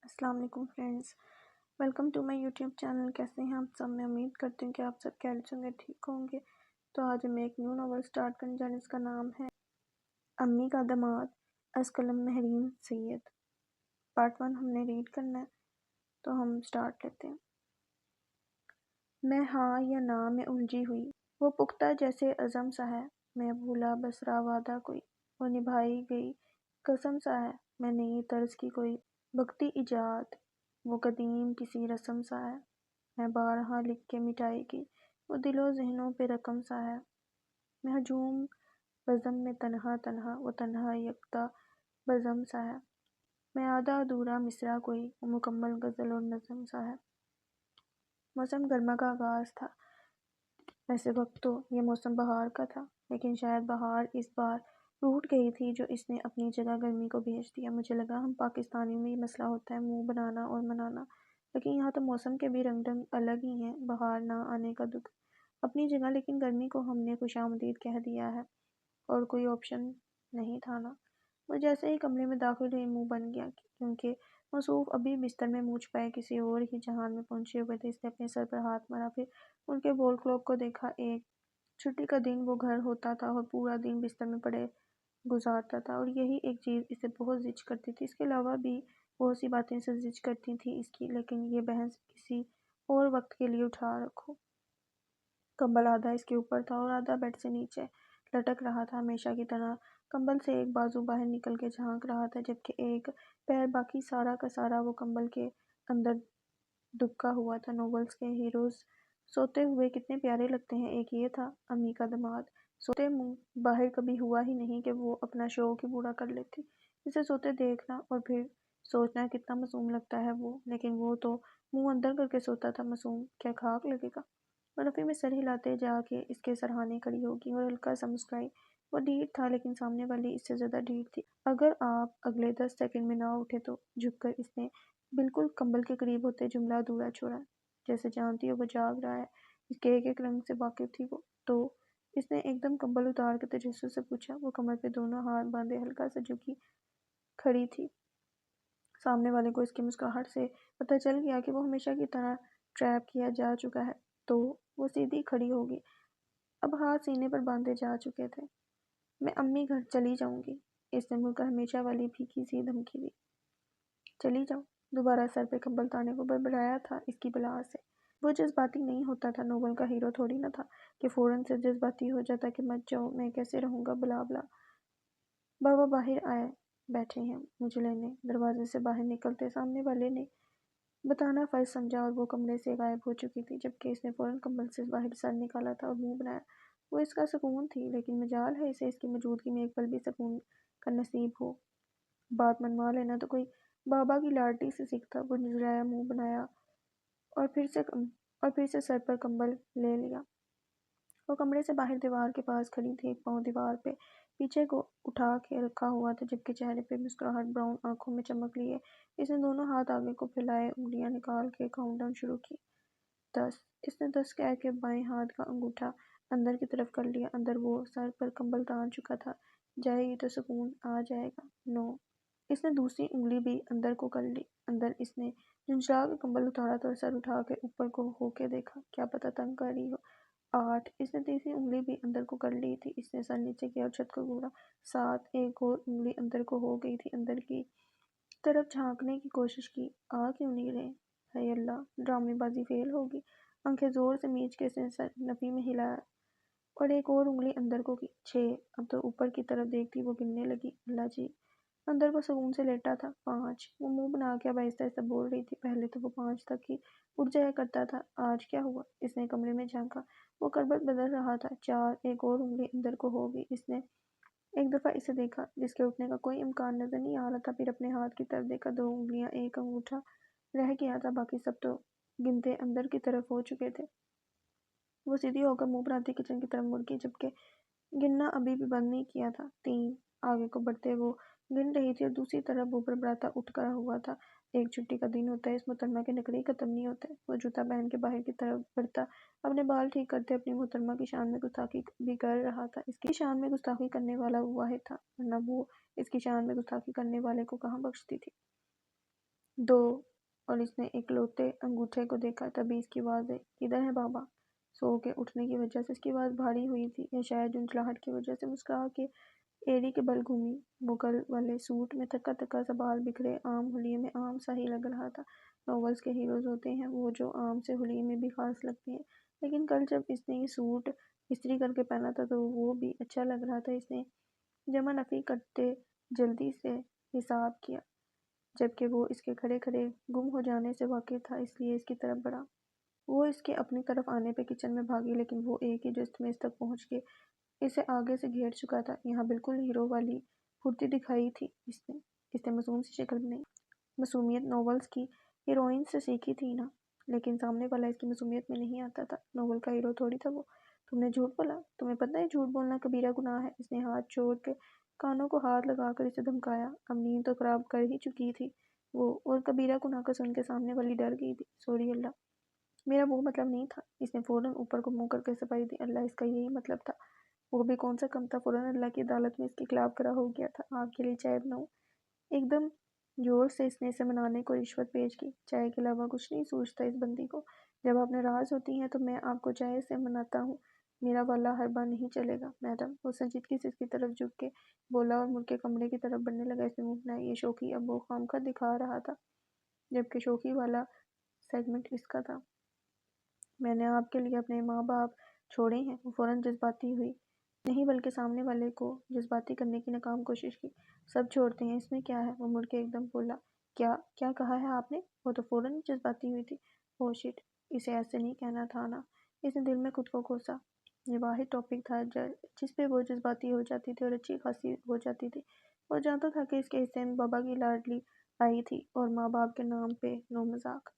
السلام علیکم friends, welcome to my YouTube channel. کیسے ہیں آپ سب؟ میں امید کرتی ہوں کہ آپ سب خیریت سے ہوں گے، ٹھیک ہوں گے۔ تو آج ہم ایک نیو ناول سٹارٹ کرنے جا رہے ہیں، جس کا نام ہے امی کا داماد، از قلم مہرین سید۔ پارٹ 1 ہم نے ریڈ کرنا ہے، تو ہم سٹارٹ لیتے ہیں۔ میں ہاں یا نہ میں الجھی ہوئی، وہ پختہ جیسے عزم سا ہے، میں بھولا بسرا وعدہ کوئی، وہ نبھائی گئی قسم سا ہے، میں نئی طرز کی کوئی بھکتی ایجاد، وہ قدیم کسی رسم سا ہے، میں بارہا لکھ کے مٹائی گئی، وہ دل و ذہنوں پہ رقم سا ہے، میں ہجوم بزم میں تنہا تنہا، وہ تنہا یکتا بزم سا ہے، میں آدھا ادھورا مصرع کوئی، وہ مکمل غزل اور نظم سا ہے۔ موسم گرما کا آغاز تھا، ویسے وقت تو یہ موسم بہار کا تھا، لیکن شاید بہار اس بار روٹھ گئی تھی جو اس نے اپنی جگہ گرمی کو بھیج دیا۔ مجھے لگا ہم پاکستانیوں میں یہ مسئلہ ہوتا ہے، منہ بنانا اور منانا، لیکن یہاں تو موسم کے بھی رنگ الگ ہی ہیں۔ بہار نہ آنے کا دکھ اپنی جگہ، لیکن گرمی کو ہم نے خوش آمدید کہہ دیا ہے، اور کوئی آپشن نہیں تھا نا۔ وہ جیسے ہی کمرے میں داخل ہوئی منہ بن گیا، کیونکہ مصروف ابھی بستر میں منہ چھپائے کسی اور ہی جہان میں پہنچے ہوئے تھے۔ اس نے اپنے سر پر ہاتھ مارا، پھر ان کے وال کلاک کو دیکھا۔ ایک چھٹی کا دن وہ گھر ہوتا تھا اور پورا دن بستر میں پڑے گزارتا تھا، اور یہی ایک چیز اسے بہت زچ کرتی تھی۔ اس کے علاوہ بھی بہت سی باتیں اسے زچ کرتی تھیں اس کی، لیکن یہ بحث کسی اور وقت کے لیے اٹھا رکھو۔ کمبل آدھا اس کے اوپر تھا اور آدھا بیڈ سے نیچے لٹک رہا تھا، ہمیشہ کی طرح کمبل سے ایک بازو باہر نکل کے جھانک رہا تھا، جبکہ ایک پیر باقی سارا کا سارا وہ کمبل کے اندر دبکا ہوا تھا۔ ناولز کے ہیروز سوتے ہوئے کتنے پیارے لگتے ہیں، ایک یہ تھا امی کا داماد۔ سوتے منہ باہر کبھی ہوا ہی نہیں کہ وہ اپنا شوق ہی پورا کر لیتی۔ اسے سوتے دیکھنا اور پھر سوچنا کتنا معصوم لگتا ہے وہ، لیکن وہ تو منہ اندر کر کے سوتا تھا۔ معصوم کیا خاک لگے گا؟ رفیع میں سر ہلاتے جا کے اس کے سرہانے کھڑی ہوگی اور ہلکا سا مسکرائی۔ وہ ڈھیٹ تھا، لیکن سامنے والی اس سے زیادہ ڈھیٹ تھی۔ اگر آپ اگلے 10 سیکنڈ میں نہ اٹھے تو جھک کر اس نے بالکل کمبل کے قریب ہوتے جملہ ادھورا چھوڑا، جیسے جانتی ہو وہ جاگ رہا ہے۔ اس کے ایک ایک رنگ سے واقف تھی وہ۔ تو اس نے ایک دم کمبل اتار کے تجسس سے پوچھا۔ وہ کمر پہ دونوں ہاتھ باندھے ہلکا سا جھکی کھڑی تھی۔ سامنے والے کو اس کی مسکراہٹ سے پتہ چل گیا کہ وہ ہمیشہ کی طرح ٹریپ کیا جا چکا ہے، تو وہ سیدھی کھڑی ہوگی۔ اب ہاتھ سینے پر باندھے جا چکے تھے۔ میں امی گھر چلی جاؤں گی، اس نے مڑ کر ہمیشہ والی پھیکی سی دھمکی دی۔ چلی جاؤ؟ دوبارہ سر پہ کمبل تانے کو بڑبڑایا تھا اس کی بلا سے۔ وہ جذباتی نہیں ہوتا تھا، ناول کا ہیرو تھوڑی نہ تھا کہ فوراً سے جذباتی ہو جاتا کہ مت جاؤ، میں کیسے رہوں گا، بلا بلا۔ بابا باہر آئے بیٹھے ہیں مجھے لینے۔ دروازے سے باہر نکلتے سامنے والے نے بتانا فرض سمجھا اور وہ کمرے سے غائب ہو چکی تھی، جبکہ اس نے فوراً کمبل سے باہر سر نکالا تھا اور منہ بنایا۔ وہ اس کا سکون تھی، لیکن مجال ہے اسے اس کی موجودگی میں ایک پل بھی سکون کا نصیب ہو۔ بات منوا لینا تو کوئی بابا کی لاڈلی سے سیکھتا۔ وہ جھنجھلایا، منہ بنایا اور پھر سے سر پر کمبل لے لیا۔ وہ کمرے سے باہر دیوار کے پاس کھڑی تھی، ایک پاؤں دیوار پہ پیچھے کو اٹھا کے رکھا ہوا تھا، جبکہ چہرے پہ مسکراہٹ براؤن آنکھوں میں چمک لیے اس نے دونوں ہاتھ آگے کو پھیلائے، انگلیاں نکال کے کاؤنٹ ڈاؤن شروع کی۔ 10۔ اس نے 10 کہہ کے بائیں ہاتھ کا انگوٹھا اندر کی طرف کر لیا۔ اندر وہ سر پر کمبل تان چکا تھا، جائے گی تو سکون آ جائے گا۔ 9۔ اس نے دوسری انگلی بھی اندر کو کر لی۔ اندر اس نے جھنجھلا کے کمبل اتارا تو سر اٹھا کے اوپر کو ہو کے دیکھا، کیا پتہ تنگ کر رہی ہو۔ 8۔ اس نے تیسری انگلی بھی اندر کو کر لی تھی۔ اس نے سر نیچے کیا اور چھت کو گھورا۔ 7۔ ایک اور انگلی اندر کو ہو گئی تھی، اندر کی طرف جھانکنے کی کوشش کی۔ آ کیوں نہیں رہے؟ ہائے اللہ، ڈرامے بازی فیل ہوگی۔ آنکھیں زور سے میچ کے اس نے سر نفی میں ہلایا اور ایک اور انگلی اندر کو کی۔ 6۔ اب تو اوپر کی طرف دیکھتی وہ گننے لگی، اللہ جی، اندر کو سکون سے لیٹا تھا۔ 5۔ وہ منہ بنا کے اب آہستہ آہستہ بول رہی تھی، پہلے تو وہ 5 تک ہی اٹھ جایا کرتا تھا، آج کیا ہوا؟ اس نے کمرے میں جھانکا، وہ کربت بدل رہا تھا۔ 4۔ ایک اور انگلی اندر کو ہو گئی۔ اس نے ایک دفعہ اسے دیکھا جس کے اٹھنے کا کوئی امکان نظر نہیں آ رہا تھا، پھر اپنے ہاتھ کی طرف دیکھا، 2 انگلیاں، ایک انگوٹھا رہ گیا تھا، باقی سب تو گنتے اندر کی طرف ہو چکے تھے۔ وہ سیدھی ہو کر منہ بناتی کچن کی طرف مڑ گئی، جبکہ گننا ابھی بھی بند نہیں کیا تھا۔ 3۔ آگے کو بڑھتے وہ گن رہی تھی اور دوسری طرف وہ بڑبڑاتا اٹھ کر ہوا تھا۔ ایک چھٹی کا دن ہوتا ہے، اس محترمہ کے نخرے ہی ختم نہیں ہوتے۔ وہ جوتا پہن کے باہر کی طرف بڑھتا، اپنے بال ٹھیک کرتے اپنی محترمہ کی شان میں گستاخی بھی کر رہا تھا۔ اس کی شان میں گستاخی کرنے والا وہ واحد تھا، ورنہ وہ اس کی شان میں گستاخی کرنے والے کو کہاں بخشتی تھی۔ دو، اور اس نے اکلوتے انگوٹھے کو دیکھا۔ تبھی اس کی آواز آئی، ادھر ہے بابا۔ سو کے اٹھنے کی وجہ سے اس کی آواز بھاری ہوئی تھی، یا شاید جھنجھلاہٹ کی وجہ سے مسکرا کے ایڑی کے بل گھومی۔ مغل والے سوٹ میں تھکا تھکا سا بال بکھرے عام حلیے میں عام سا ہی لگ رہا تھا۔ ناولز کے ہیروز ہوتے ہیں وہ جو عام سے حلیے میں بھی خاص لگتے ہیں، لیکن کل جب اس نے یہ سوٹ استری کر کے پہنا تھا تو وہ بھی اچھا لگ رہا تھا۔ اس نے جمع نفی کرتے جلدی سے حساب کیا، جبکہ وہ اس کے کھڑے کھڑے گم ہو جانے سے واقف تھا، اس لیے اس کی طرف بڑھا۔ وہ اس کے اپنی طرف آنے پہ کچن میں بھاگی، لیکن وہ ایک ہی جست میں اس تک پہنچ کے اسے آگے سے گھیر چکا تھا۔ یہاں بالکل ہیرو والی پھرتی دکھائی تھی اس نے معصوم سی شکل میں نہیں۔ معصومیت ناولز کی ہیروئن سے سیکھی تھی نا، لیکن سامنے والا اس کی معصومیت میں نہیں آتا تھا۔ ناول کا ہیرو تھوڑی تھا وہ۔ تم نے جھوٹ بولا، تمہیں پتہ ہے جھوٹ بولنا کبیرہ گناہ ہے۔ اس نے ہاتھ چھوڑ کے کانوں کو ہاتھ لگا کر اسے دھمکایا۔ اب نیند تو خراب کر ہی چکی تھی وہ، اور کبیرہ گناہ کا سن کے سامنے والی ڈر گئی تھی۔ سوری اللہ، میرا وہ مطلب نہیں تھا۔ اس نے فوراً اوپر کو منہ کر کے صفائی دی۔ اللہ، اس کا یہی مطلب تھا۔ وہ بھی کون سا کم تھا، فوراً اللہ کی عدالت میں اس کے خلاف کھڑا ہو گیا تھا۔ آپ کے لیے چائے بناؤں؟ ایک دم زور سے اس نے اسے منانے کو رشوت پیش کی۔ چائے کے علاوہ کچھ نہیں سوچتا اس بندی کو۔ جب آپ ناراض ہوتی ہیں تو میں آپ کو چائے سے مناتا ہوں، میرا والا حربہ نہیں چلے گا میڈم۔ وہ سنجیدگی سے اس کی طرف جھک کے بولا اور مڑ کے کمرے کی طرف بڑھنے لگا۔ اس نے منہ بنایا۔ یہ شوخی اب وہ خامخواہ دکھا رہا تھا، جبکہ شوخی والا سیگمنٹ اس کا تھا۔ میں نے آپ کے لیے اپنے ماں باپ چھوڑے ہیں۔ وہ فوراً جذباتی ہوئی، نہیں بلکہ سامنے والے کو جذباتی کرنے کی ناکام کوشش کی۔ سب چھوڑتے ہیں، اس میں کیا ہے؟ وہ مڑ کے ایک دم بولا، کیا کہا ہے آپ نے؟ وہ تو فوراً جذباتی ہوئی تھی۔ اوہ شٹ، اسے ایسے نہیں کہنا تھا نا۔ اس نے دل میں خود کو کوسا۔ یہ واحد ٹاپک تھا جس پہ وہ جذباتی ہو جاتی تھی اور اچھی خاصی ہو جاتی تھی۔ وہ جانتا تھا کہ اس کے حصے میں بابا کی لاڈلی آئی تھی اور ماں باپ کے نام پہ نو مذاق۔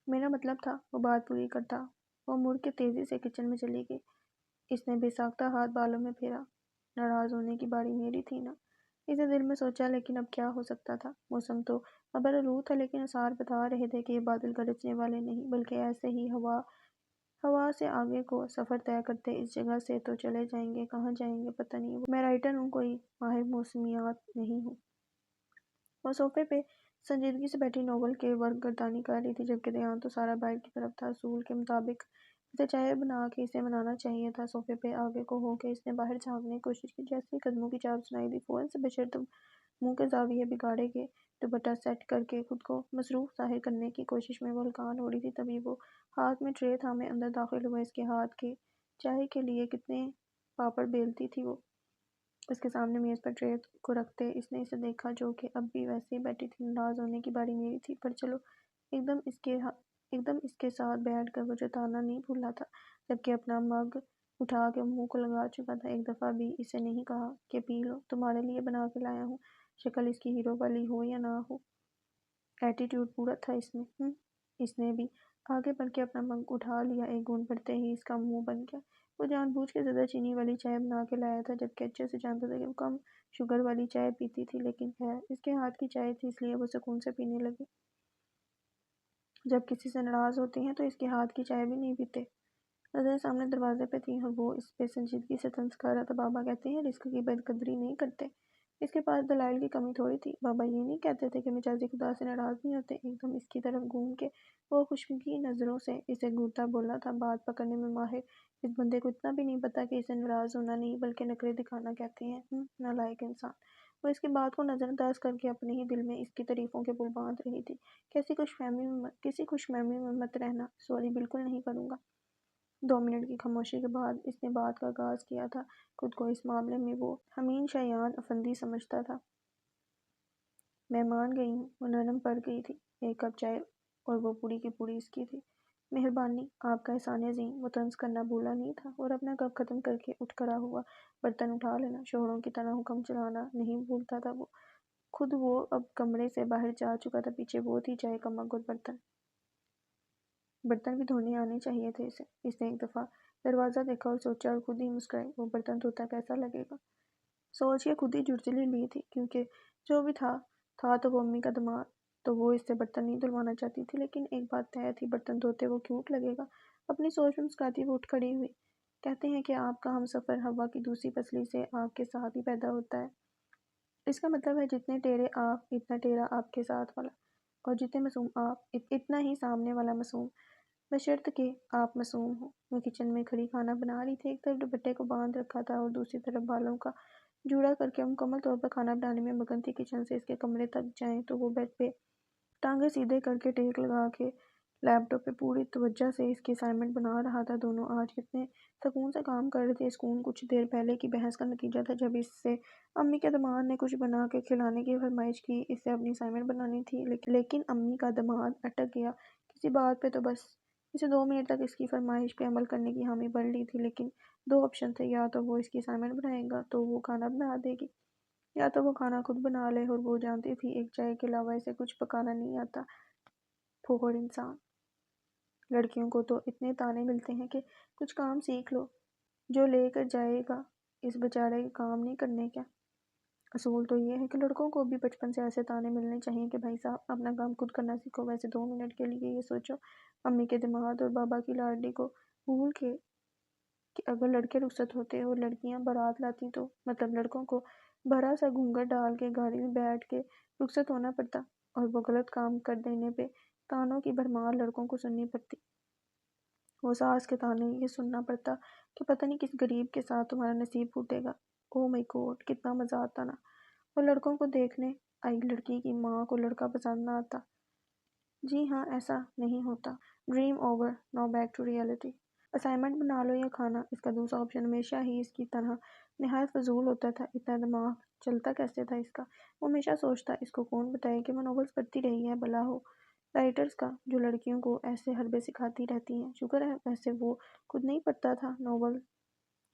میرا مطلب تھا، وہ بات پوری کرتا۔ وہ مڑ کے تیزی سے کچن میں چلی گئی۔ اس نے بے ساختہ ہاتھ بالوں میں پھیرا۔ ناراض ہونے کی باری میری تھی نا، اس نے دل میں سوچا، لیکن اب کیا ہو سکتا تھا؟ موسم تو ابرآلود تھا، لیکن آثار بتا رہے تھے کہ یہ بادل گرجنے والے نہیں، بلکہ ایسے ہی ہوا سے آگے کو سفر طے کرتے اس جگہ سے تو چلے جائیں گے۔ کہاں جائیں گے پتہ نہیں۔ میں رائٹر ہوں، کوئی ماہر موسمیات نہیں ہوں۔ وہ صوفے پہ سنجیدگی سے بیٹھی ناول کے ورق گردانی کر رہی تھی، جبکہ دھیان تو سارا باہر کی طرف تھا۔ اصول کے مطابق اسے چائے بنا کے اسے منانا چاہیے تھا۔ صوفے پہ آگے کو ہو کے اس نے باہر جھانکنے کی کوشش کی۔ جیسے ہی قدموں کی چال سنائی دی، فوراً سے بشرط منہ کے زاویے بگاڑے کے دوپٹہ سیٹ کر کے خود کو مصروف ظاہر کرنے کی کوشش میں وہ ہلکان ہو رہی تھی۔ تبھی وہ ہاتھ میں ٹرے تھامے اندر داخل ہوا۔ اس کے ہاتھ کے چائے کے لیے کتنے پاپڑ بیلتی تھی وہ۔ اس کے سامنے میز پر ٹرے کو رکھتے اس نے اسے دیکھا، جو کہ اب بھی ویسے ہی بیٹھی تھی۔ ناراض ہونے کی باری میری تھی، پر چلو۔ ایک دم اس کے ساتھ بیٹھ کر وہ جتانا نہیں بھولا تھا، جبکہ اپنا مگ اٹھا کے منہ کو لگا چکا تھا۔ ایک دفعہ بھی اسے نہیں کہا کہ پی لو، تمہارے لیے بنا کے لایا ہوں۔ شکل اس کی ہیرو والی ہو یا نہ ہو، ایٹیٹیوڈ پورا تھا اس میں۔ اس نے بھی آگے بڑھ کے اپنا مگ اٹھا لیا۔ ایک گھونٹ بھرتے ہی اس کا منہ بن گیا۔ وہ جان بوجھ کے زیادہ چینی والی چائے بنا کے لایا تھا، جبکہ اچھے سے جانتا تھا کہ وہ کم شوگر والی چائے پیتی تھی، لیکن خیر اس کے ہاتھ کی چائے تھی، اس لیے وہ سکون سے پینے لگی۔ جب کسی سے ناراض ہوتے ہیں تو اس کے ہاتھ کی چائے بھی نہیں پیتے۔ نظریں سامنے دروازے پہ تھیں اور وہ اس پہ سنجیدگی سے طنز کر رہا تھا۔ بابا کہتے ہیں رزق کی قدری نہیں کرتے۔ اس کے پاس دلائل کی کمی تھوڑی تھی۔ بابا یہ نہیں کہتے تھے کہ مجازی خدا سے ناراض نہیں ہوتے۔ ایک دم اس کی طرف گھوم کے وہ خشمگین نظروں سے اسے گھورتا بولا تھا، بات پکڑنے میں ماہر اس بندے کو اتنا بھی نہیں پتا کہ اسے ناراض ہونا نہیں بلکہ نخرے دکھانا کہتے ہیں۔ نالائق انسان۔ وہ اس کی بات کو نظر انداز کر کے اپنے ہی دل میں اس کی تعریفوں کے پل باندھ رہی تھی۔ کسی خوش فہمی میں مت رہنا۔ سوری، بالکل نہیں کروں گا۔ 2 منٹ کی خاموشی کے بعد اس نے بات کا آغاز کیا تھا۔ خود کو اس معاملے میں وہ امین شایان افندی سمجھتا تھا۔ میں مان گئی ہوں۔ وہ نرم پڑ گئی تھی۔ 1 کپ چائے اور وہ پوری کی پوری اس کی تھی۔ مہربانی، آپ کا احسان عظیم۔ وہ طنز کرنا بھولا نہیں تھا اور اپنا کپ ختم کر کے اٹھ کھڑا ہوا۔ برتن اٹھا لینا، شوہروں کی طرح حکم چلانا نہیں بھولتا تھا وہ۔ خود وہ اب کمرے سے باہر جا چکا تھا، پیچھے وہ تھی چائے کا مگ اور برتن بھی دھونے آنے چاہیے تھے اسے۔ اس نے ایک دفعہ دروازہ دیکھا اور سوچا اور خود ہی مسکرائی، وہ برتن دھوتا کیسا لگے گا۔ سوچ کے خود ہی جھڑچلی لی تھی، کیونکہ جو بھی تھا تو وہ امی کا دماد، تو وہ اس سے برتن نہیں دھلوانا چاہتی تھی، لیکن ایک بات طے تھی، برتن دھوتے وہ کیوٹ لگے گا۔ اپنی سوچ میں مسکراتی وہ اٹھ کھڑی ہوئی۔ کہتے ہیں کہ آپ کا ہمسفر ہوا کی دوسری پسلی سے آپ کے ساتھ ہی پیدا ہوتا ہے۔ اس کا مطلب ہے جتنے ٹیڑے آپ اتنا ٹیڑھا آپ کے ساتھ والا۔ اور جتنے معصوم آپ اتنا ہی سامنے والا معصوم، بشرط کہ آپ معصوم ہو۔ وہ کچن میں کھڑی کھانا بنا رہی تھی، ایک طرف دوپٹے کو باندھ رکھا تھا اور دوسری طرف بالوں کا جوڑا کر کے مکمل طور پر کھانا بنانے میں مگن تھی۔ کچن سے اس کے کمرے تک جائیں تو وہ بیڈ پہ ٹانگیں سیدھے کر کے ٹیک لگا کے لیپ ٹاپ پہ پوری توجہ سے اس کی اسائنمنٹ بنا رہا تھا۔ دونوں آج کتنے سکون سے کام کر رہے تھے۔ سکون کچھ دیر پہلے کی بحث کا نتیجہ تھا جب اس سے امی کے داماد نے کچھ بنا کے کھلانے کی فرمائش کی۔ اسے اپنی اسائنمنٹ بنانی تھی لیکن امی کا داماد اٹک گیا کسی بات پہ تو بس اسے 2 منٹ تک اس کی فرمائش پہ عمل کرنے کی حامی بھر لی تھی، لیکن 2 آپشن تھے، یا تو وہ اس کی اسائنمنٹ بنائے گا تو وہ کھانا بنا دے گی، یا تو وہ کھانا خود بنا لے، اور وہ جانتی تھی ایک چائے کے علاوہ اسے کچھ پکانا نہیں آتا۔ پھوڑ انسان، لڑکیوں کو تو اتنے تانے ملتے ہیں کہ کچھ کام سیکھ لو، جو لے کر جائے گا اس بیچارے کے کام نہیں کرنے کیا؟ اصول تو یہ ہے کہ لڑکوں کو بھی بچپن سے ایسے تانے ملنے چاہیے کہ بھائی صاحب اپنا کام خود کرنا سیکھو۔ ویسے 2 منٹ کے لیے یہ سوچو، امی کے داماد اور بابا کی لاڈلی کو بھول کے کہ اگر لڑکے رخصت ہوتے اور لڑکیاں بارات لاتی تو مطلب لڑکوں کو بھرا سا گھونگھٹ ڈال کے گاڑی میں بیٹھ کے رخصت ہونا پڑتا، اور وہ غلط کام کر دینے پہ تانوں کی بھرمار لڑکوں کو سننی پڑتی۔ وہ ساس کے تانے یہ سننا پڑتا کہ پتہ نہیں کس غریب کے ساتھ تمہارا نصیب پھوٹے گا۔ او مائی گاڈ، کتنا مزہ آتا نا۔ اور لڑکوں کو دیکھنے آئی لڑکی کی ماں کو لڑکا پسند نہ آتا۔ جی ہاں، ایسا نہیں ہوتا۔ Dream over, now back to reality. Assignment بنا لو یا کھانا، اس کا دوسرا آپشن ہمیشہ ہی اس کی طرح نہایت فضول ہوتا تھا۔ اتنا دماغ چلتا کیسے تھا اس کا؟ وہ ہمیشہ سوچتا اس کو کون بتائے کہ وہ ناولز پڑھتی رہی ہے، بھلا ہو رائٹرز کا جو لڑکیوں کو ایسے حربے سکھاتی رہتی ہیں۔ شکر ہے ویسے وہ خود نہیں پڑھتا تھا ناول،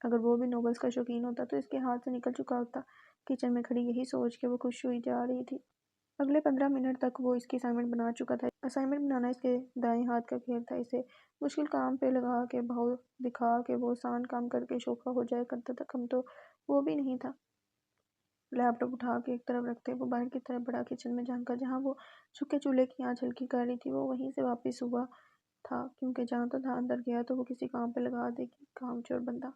اگر وہ بھی ناولز کا شوقین ہوتا تو اس کے ہاتھ سے نکل چکا ہوتا۔ کچن میں کھڑی یہی سوچ کے وہ خوش ہوئی جا رہی تھی۔ اگلے 15 منٹ تک وہ اس کی اسائنمنٹ بنا چکا تھا۔ اسائنمنٹ بنانا اس کے دائیں ہاتھ کا کھیل تھا۔ اسے مشکل کام پہ لگا کے بھاؤ دکھا کے وہ آسان کام کر کے شوخا ہو جایا کرتا تھا، کم تو وہ بھی نہیں تھا۔ لیپ ٹاپ اٹھا کے ایک طرف رکھتے وہ باہر کی طرف بڑا کچن میں جھانکا، جہاں وہ سوکھے چولہے کی آنچ ہلکی کر رہی تھی۔ وہ وہیں سے واپس ہوا تھا کیونکہ جانتا تھا اندر گیا تو وہ کسی کام پہ لگا دے گی، کام چور بندہ۔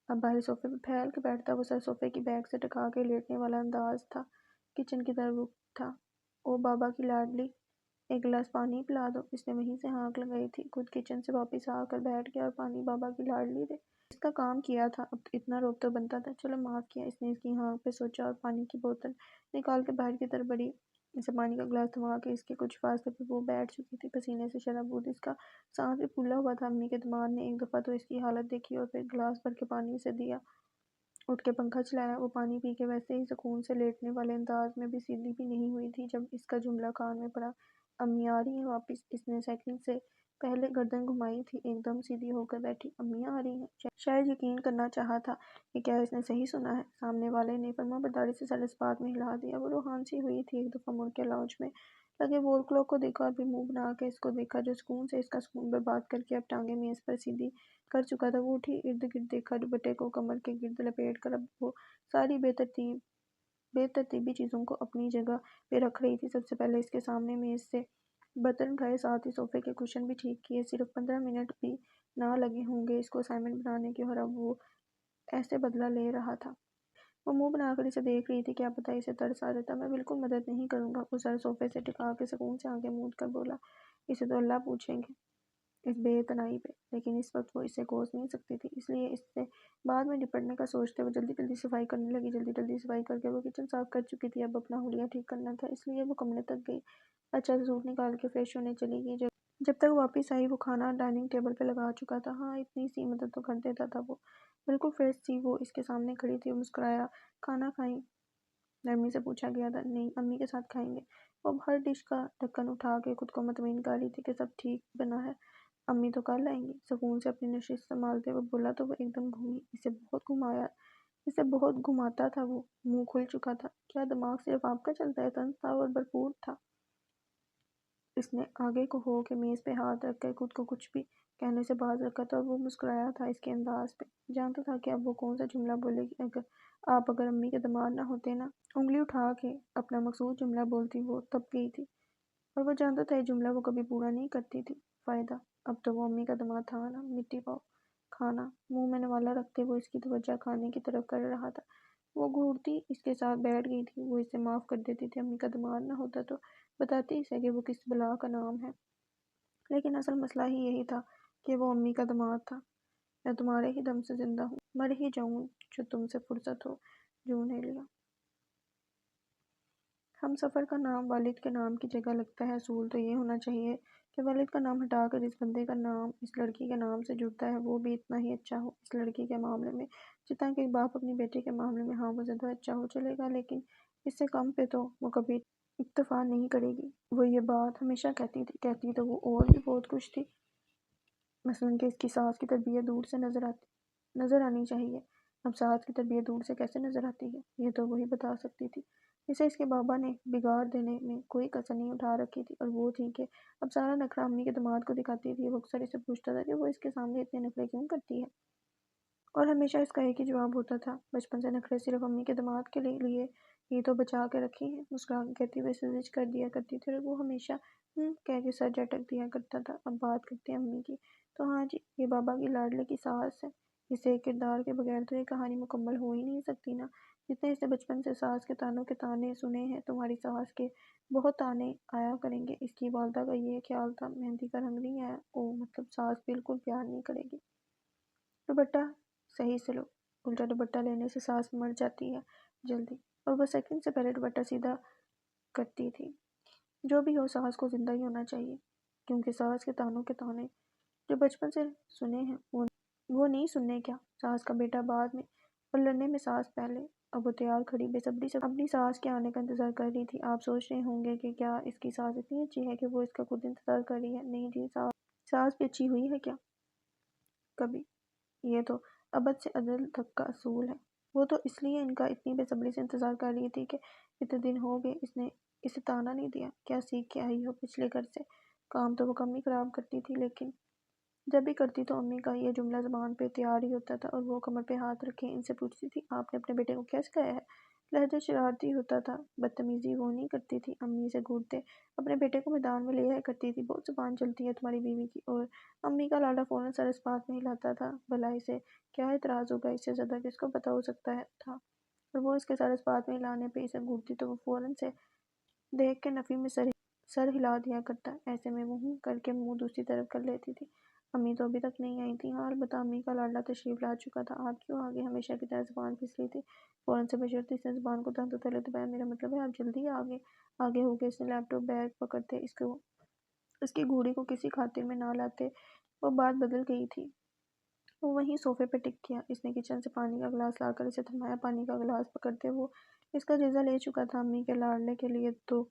اب باہر صوفے پہ پھیل کے بیٹھتا، وہ سر صوفے کی بیک سے ٹکا کے لیٹنے والا انداز تھا۔ کچن کی طرف رخ تھا۔ او بابا کی لاڈلی، ایک گلاس پانی پلا دو۔ اس نے وہیں سے ہانک لگائی تھی، خود کچن سے واپس آ کر بیٹھ گیا اور پانی بابا کی لاڈلی دے۔ اس کا کام کیا تھا، اب اتنا روب تو بنتا تھا، چلو معاف کیا۔ اس نے اس کی ہانک پہ سوچا اور پانی کی بوتل نکال کے باہر کی طرف بڑھی۔ اسے پانی کا گلاس تھما کے اس کے کچھ فاصلے پہ وہ بیٹھ چکی تھی، پسینے سے شرابور، اس کا سانس بھی پھولا ہوا تھا۔ امی کے داماد نے ایک دفعہ تو اس کی حالت دیکھی اور پھر گلاس بھر کے پانی اسے دیا۔ اٹھ کے پنکھا چلایا۔ وہ پانی پی کے ویسے ہی سکون سے لیٹنے والے انداز میں بھی سیدھی بھی نہیں ہوئی تھی جب اس کا جملہ کان میں پڑا، امی آ رہی ہیں واپس۔ اس نے سیکنڈ سے پہلے گردن گھمائی تھی، ایک دم سیدھی ہو کر بیٹھی۔ امی آ رہی ہیں؟ شاید یقین کرنا چاہا تھا کہ کیا اس نے صحیح سنا ہے۔ سامنے والے نے فرمانبرداری سے سر اس بات میں ہلا دیا۔ وہ روحان سی ہوئی تھی، ایک دفعہ مڑ کے لاؤنج میں لگے وال کلاک کو دیکھا اور پھر منہ بنا کے اس کو دیکھا جو سکون سے اس کا سکون برباد کر کے اب ٹانگیں میز پر سیدھی کر چکا تھا۔ وہ اٹھی، ارد گرد دیکھا، دوپٹے کو کمر کے گرد لپیٹ کر اب وہ ساری بے ترتیبی چیزوں کو اپنی جگہ پہ رکھ رہی تھی۔ سب سے پہلے اس کے سامنے میز سے برتن اٹھائے، ساتھ ہی صوفے کے کشن بھی ٹھیک کیے۔ صرف 15 منٹ بھی نہ لگے ہوں گے اس کو اسائنمنٹ بنانے کے، اور اب وہ ایسے بدلہ لے رہا تھا۔ وہ منہ بنا کر اسے دیکھ رہی تھی، کیا پتہ اسے ترس آ جاتا۔ میں بالکل مدد نہیں کروں گا، وہ سر صوفے سے ٹکا کے سکون سے آنکھیں موند کر بولا۔ اسے تو اللہ پوچھیں گے اس بے اتنائی پہ، لیکن اس وقت وہ اسے کوس نہیں سکتی تھی، اس لیے اس سے بعد میں نپٹنے کا سوچتے وہ جلدی جلدی صفائی کرنے لگی۔ جلدی جلدی صفائی کر کے وہ کچن صاف کر چکی تھی، اب اپنا حلیہ ٹھیک کرنا تھا، اس لیے وہ کمرے تک گئی، اچھا سا سوٹ نکال کے فریش ہونے چلی گئی۔ جب تک واپس آئی وہ کھانا ڈائننگ ٹیبل پہ لگا چکا تھا۔ ہاں، اتنی سی مدد تو کر دیتا تھا وہ، بالکل فریش تھی وہ، اس کے سامنے کھڑی تھی۔ وہ مسکرایا۔ کھانا کھائیں؟ نرمی سے پوچھا گیا تھا۔ نہیں، امی کے ساتھ کھائیں گے۔ وہ ہر ڈش کا ڈھکن اٹھا کے خود کو مطمئن کر رہی تھی کہ سب ٹھیک بنا ہے، امی تو کل آئیں گی۔ سکون سے اپنی نشست سنبھالتے ہوئے بولا تو وہ ایک دم گھومی۔ اسے بہت گھماتا تھا وہ، منہ کھل چکا تھا۔ کیا دماغ صرف آپ کا چلتا ہے؟ طنز تھا اور بھرپور تھا۔ اس نے آگے کو ہو کے میز پہ ہاتھ رکھ کر خود کو کچھ بھی کہنے سے باز رکھا تھا، اور وہ مسکرایا تھا اس کے انداز پہ۔ جانتا تھا کہ اب وہ کون سا جملہ بولے گی۔ اگر امی کے داماد نہ ہوتے نا، انگلی اٹھا کے اپنا مقصود جملہ بولتی وہ تب گئی تھی، اور وہ جانتا تھا یہ جملہ وہ کبھی پورا نہیں کرتی تھی۔ فائدہ، اب تو وہ امی کا داماد تھا نا۔ مٹی پاؤ کھانا، منہ میں نوالا رکھتے وہ اس کی توجہ کھانے کی طرف کر رہا تھا۔ وہ گھورتی اس کے ساتھ بیٹھ گئی تھی۔ وہ اسے معاف کر دیتی تھی، امی کا داماد نہ ہوتا تو بتاتی اسے کہ وہ کس بلا کا نام ہے، لیکن اصل مسئلہ ہی یہی تھا کہ وہ امی کا داماد تھا۔ میں تمہارے ہی دم سے زندہ ہوں، مر ہی جاؤں جو تم سے فرصت ہو، جو نے لیا۔ ہم سفر کا نام والد کے نام کی جگہ لگتا ہے، اصول تو یہ ہونا چاہیے کہ والد کا نام ہٹا کر جس بندے کا نام اس لڑکی کے نام سے جڑتا ہے وہ بھی اتنا ہی اچھا ہو اس لڑکی کے معاملے میں جتنا کہ ایک باپ اپنی بیٹی کے معاملے میں ہاں وہ زیادہ اچھا ہو چلے گا، لیکن اس سے کم پہ تو وہ کبھی اکتفا نہیں کرے گی۔ وہ یہ بات ہمیشہ کہتی تو وہ اور بھی بہت کچھ تھی، مثلاً کہ اس کی ساس کی تربیت دور سے نظر آنی چاہیے۔ اب ساس کی تربیت دور سے کیسے نظر آتی ہے یہ تو وہی بتا سکتی تھی۔ اسے اس کے بابا نے بگاڑ دینے میں کوئی کسر نہیں اٹھا رکھی تھی، اور وہ تھی کہ اب سارا نخرہ امی کے داماد کو دکھاتی تھی۔ وہ اکثر اسے پوچھتا تھا کہ وہ اس کے سامنے اتنے نخرے کیوں کرتی ہے، اور ہمیشہ اس کا ایک ہی جواب ہوتا تھا، بچپن سے نخرے صرف امی کے داماد کے لیے یہ تو بچا کے رکھی ہیں۔ مسکرا کے کہتی وہ اسے زج کر دیا کرتی تھی، اور وہ ہمیشہ کہہ کے سر جھٹک دیا کرتا تھا۔ اب بات کرتے ہیں امی کی، تو ہاں جی، یہ بابا کی لاڈلے کی ساس ہے۔ اسے ایک کردار کے بغیر تو یہ کہانی مکمل ہو ہی نہیں سکتی نا۔ جتنے اسے بچپن سے ساس کے تانوں کے تانے سنے ہیں، تمہاری ساس کے بہت تانے آیا کریں گے۔ اس کی والدہ کا یہ خیال تھا مہندی کا رنگ نہیں آیا، مطلب ساس بالکل پیار نہیں کرے گی۔ دوپٹہ صحیح سے لو، الٹا دوپٹہ لینے سے ساس مر جاتی ہے جلدی، اور وہ سیکنڈ سے پہلے دوپٹہ سیدھا کرتی تھی۔ جو بھی ہو، ساس کو زندہ ہی ہونا چاہیے، کیونکہ ساس کے تانوں کے تانے جو بچپن سے سنے ہیں وہ نہیں سننے کیا، ساس کا بیٹا بعد میں اور لڑنے میں ساس پہلے۔ اب وہ تیار کھڑی بے صبری سے اپنی ساس کے آنے کا انتظار کر رہی تھی۔ آپ سوچ رہے ہوں گے کہ کیا اس کی ساس اتنی اچھی ہے کہ وہ اس کا خود انتظار کر رہی ہے؟ نہیں جی، ساس بھی اچھی ہوئی ہے کیا کبھی؟ یہ تو ابد سے ازل تک کا اصول ہے۔ وہ تو اس لیے ان کا اتنی بے صبری سے انتظار کر رہی تھی کہ اتنے دن ہو گئے اس نے اسے تانا نہیں دیا۔ کیا سیکھ کے آئی ہو پچھلے گھر سے؟ کام تو وہ کم ہی خراب کرتی تھی، لیکن جب بھی کرتی تو امی کا یہ جملہ زبان پہ تیار ہی ہوتا تھا، اور وہ کمر پہ ہاتھ رکھے ان سے پوچھتی تھی، آپ نے اپنے بیٹے کو کیا سکھایا ہے؟ لہجہ شرارتی ہوتا تھا، بدتمیزی وہ نہیں کرتی تھی، امی سے گھورتے اپنے بیٹے کو میدان میں لے آیا کرتی تھی۔ بہت زبان چلتی ہے تمہاری بیوی کی، اور امی کا لاڈا فوراً سر اس بات میں ہلاتا تھا، بھلا اسے کیا اعتراض ہوگا، اس سے زیادہ کس کو پتہ ہو سکتا تھا، اور وہ اس کے سر اس بات میں ہلانے پہ اسے گھورتی تو وہ فوراً سے دیکھ کے نفی میں سر ہلا دیا کرتا، ایسے میں منہ کر کے منہ دوسری طرف کر لیتی تھی۔ امی تو ابھی تک نہیں آئی تھی۔ ہاں البتہ امی کا لاڈلا تشریف لا چکا تھا۔ آپ کیوں آگے؟ ہمیشہ کی طرح زبان پھس لی تھی فوراً سے، بشرطیے اس نے زبان کو تہمتوں تلے دبایا۔ میرا مطلب ہے آپ جلدی آگے ہو گئے۔ اس نے لیپ ٹاپ بیگ پکڑتے اس کی گھوڑی کو کسی خاطر میں نہ لاتے وہ بات بدل گئی تھی۔ وہ وہیں صوفے پہ ٹک گیا۔ اس نے کچن سے پانی کا گلاس لا کر اسے تھمایا۔ پانی کا گلاس پکڑتے وہ اس کا جائزہ لے چکا تھا۔ امی کے لاڈلے کے لیے تو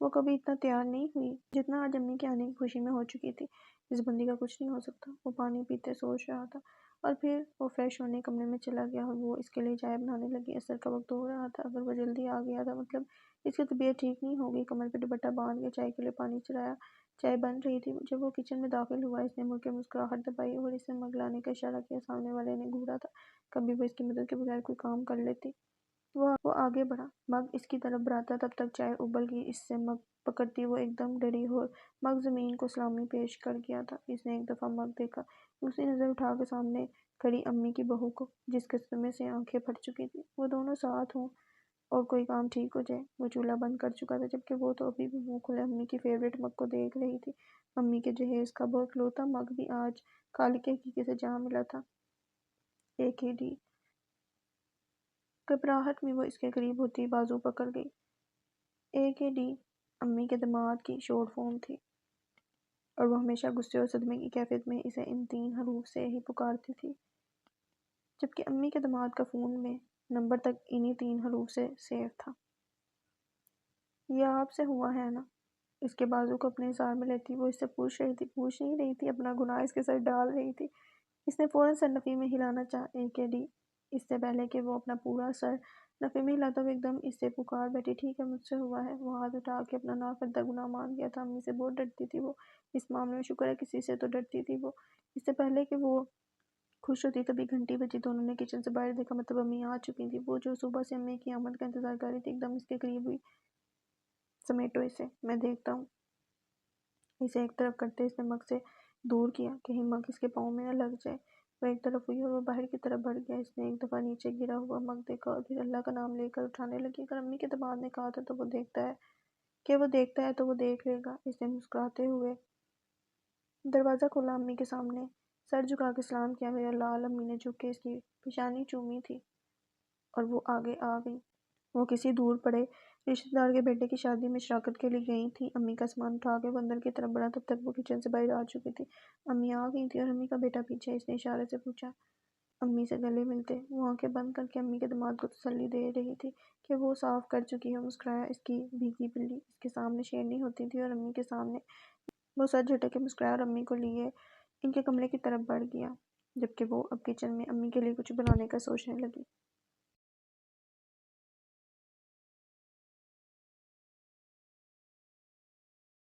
وہ کبھی اتنا تیار نہیں ہوئی جتنا آج امی کے آنے کی خوشی میں ہو چکی تھی۔ اس بندی کا کچھ نہیں ہو سکتا، وہ پانی پیتے سوچ رہا تھا، اور پھر وہ فریش ہونے کمرے میں چلا گیا، اور وہ اس کے لیے چائے بنانے لگی۔ عصر کا وقت ہو رہا تھا۔ اگر وہ جلدی آ گیا تھا مطلب اس کی طبیعت ٹھیک نہیں ہوگی۔ کمر پہ دوپٹہ باندھ کے چائے کے لیے پانی چڑھایا۔ چائے بن رہی تھی جب وہ کچن میں داخل ہوا۔ اس نے مڑ کے مسکراہٹ دبائی اور اسے مگ لانے کا اشارہ کیا۔ سامنے والے نے گھورا تھا، کبھی وہ اس کی مدد کے بغیر کوئی کام کر لیتی۔ وہ آگے بڑھا، مگ اس کی طرف بڑھاتا، تب تک چائے ابل گئی۔ اس سے مگ پکڑتی وہ ایک دم ڈری اور مگ زمین کو سلامی پیش کر گیا تھا۔ اس نے ایک دفعہ مگ دیکھا، دوسری نظر اٹھا کے سامنے کھڑی امی کی بہو کو، جس کے صدمے سے آنکھیں پھٹ چکی تھی۔ وہ دونوں ساتھ ہوں اور کوئی کام ٹھیک ہو جائے۔ وہ چولہا بند کر چکا تھا، جبکہ وہ تو ابھی بھی منہ کھلے امی کی فیورٹ مگ کو دیکھ رہی تھی۔ امی کے جہیز کا وہ اکلوتا مگ بھی آج خالق حقیقی سے جا ملا تھا۔ AKD گھبراہٹ میں وہ اس کے قریب ہوتی بازو پکڑ گئی۔ AKD امی کے داماد کی شارٹ فارم تھی، اور وہ ہمیشہ غصے اور صدمے کی کیفیت میں اسے ان 3 حروف سے ہی پکارتی تھی، جبکہ امی کے داماد کا فون میں نمبر تک انہی 3 حروف سے سیو تھا۔ یہ آپ سے ہوا ہے نا؟ اس کے بازو کو اپنے حصار میں لیتی وہ اس سے پوچھ نہیں رہی تھی، اپنا گناہ اس کے سر ڈال رہی تھی۔ اس نے فوراً سر نفی میں ہلانا چاہا۔ AKD اس سے پہلے کہ وہ اپنا پورا سر نفی میں ہلاتا وہ ایک دم اس سے پکار بیٹھی، ٹھیک ہے مجھ سے ہوا ہے۔ وہ ہاتھ اٹھا کے اپنا ناکردہ گناہ مان گیا تھا۔ امی سے بہت ڈرتی تھی وہ اس معاملے میں، شکر ہے کسی سے تو ڈرتی تھی وہ۔ اس سے پہلے کہ وہ خوش ہوتی تبھی گھنٹی بجی۔ دونوں نے کچن سے باہر دیکھا، مطلب امی آ چکی تھی۔ وہ جو صبح سے امی کی آمد کا انتظار کر رہی تھی ایک دم اس کے قریب ہوئی۔ سمیٹو اسے، میں دیکھتا ہوں۔ اسے ایک طرف کرتے اس نے مگ سے دور کیا، کہیں مگ اس کے پاؤں میں نہ لگ جائے۔ وہ ایک طرف ہوئی اور وہ باہر کی طرف بڑھ گیا۔ اس نے ایک دفعہ نیچے گرا ہوا مگ دیکھا اور پھر اللہ کا نام لے کر اٹھانے لگی۔ اگر امی کے داماد نے کہا تھا تو وہ دیکھتا ہے کہ وہ دیکھتا ہے تو وہ دیکھ لے گا، اس نے مسکراتے ہوئے دروازہ کھولا۔ امی کے سامنے سر جھکا کے سلام کیا۔ میرا لال، امی نے جھک کے اس کی پیشانی چومی تھی اور وہ آگے آ گئی۔ وہ کسی دور پڑے رشتہ دار کے بیٹے کی شادی میں شراکت کے لیے گئی تھی۔ امی کا سامان اٹھا کے وہ اندر کی طرف بڑھا، تب تک وہ کچن سے باہر آ چکی تھی۔ امی آ گئی تھی اور امی کا بیٹا پیچھے۔ اس نے اشارے سے پوچھا، امی سے گلے ملتے۔ وہ آنکھیں بند کر کے امی کے دماغ کو تسلی دے رہی تھی کہ وہ صاف کر چکی ہے۔ مسکرایا۔ اس کی بھیگی بلی اس کے سامنے شیرنی ہوتی تھی اور امی کے سامنے وہ سر جھٹک کے مسکرایا اور امی کو لیے ان کے کمرے کی طرف بڑھ گیا، جبکہ وہ اب کچن میں امی کے لیے کچھ بنانے کا سوچنے لگی۔